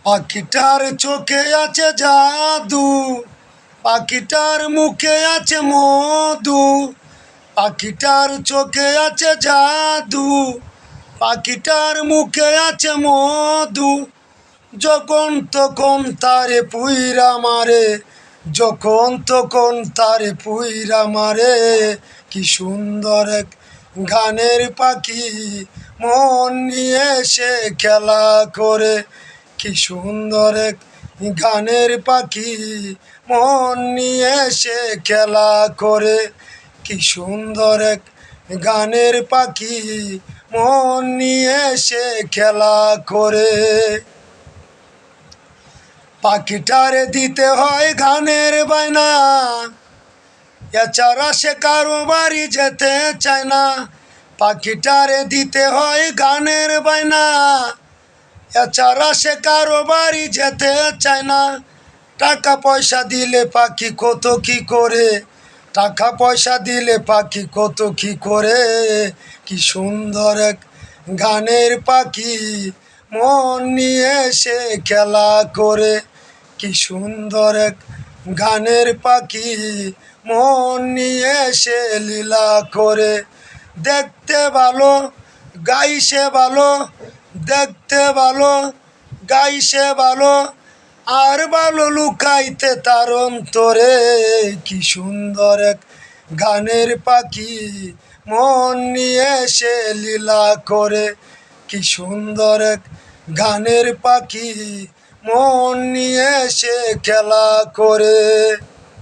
পাখিটার চোখে আছে জাদু, পাখিটার মুখে আছে মধু। পাখিটার চোখে আছে জাদু, পাখিটার মুখে আছে মধু। যখন তখন তারে পুইরা মারে, যখন তখন তারে পুইরা মারে। কি সুন্দর এক গানের পাখি, মন নিয়ে সে খেলা করে। কি সুন্দর এক গানের পাখি, মন নিয়ে সে খেলা করে। কি সুন্দর এক গানের পাখি, মন নিয়ে সে খেলা করে। পাখিটারে দিতে হয় গানের বায়না, এছাড়া সে কারো বাড়ি যেতে চায় না। পাখিটারে দিতে হয় গানের বায়না, এছাড়া সে কারো বাড়ি যেতে চায় না। টাকা পয়সা দিলে পাখি কত কি করে, টাকা পয়সা দিলে পাখি কত কি করে। কি সুন্দর এক গানের পাখি, মন নিয়ে সে খেলা করে। কি সুন্দর এক গানের পাখি, মন নিয়ে সে লীলা করে। দেখতে ভালো গাইছে ভালো, দেখতে ভালো গাইছে ভালো, আর ভালো লুকাইতে তার অন্তরে। কি সুন্দর এক গানের পাখি, মন নিয়ে সে লীলা করে। কি সুন্দর এক গানের পাখি, মন নিয়ে সে খেলা করে।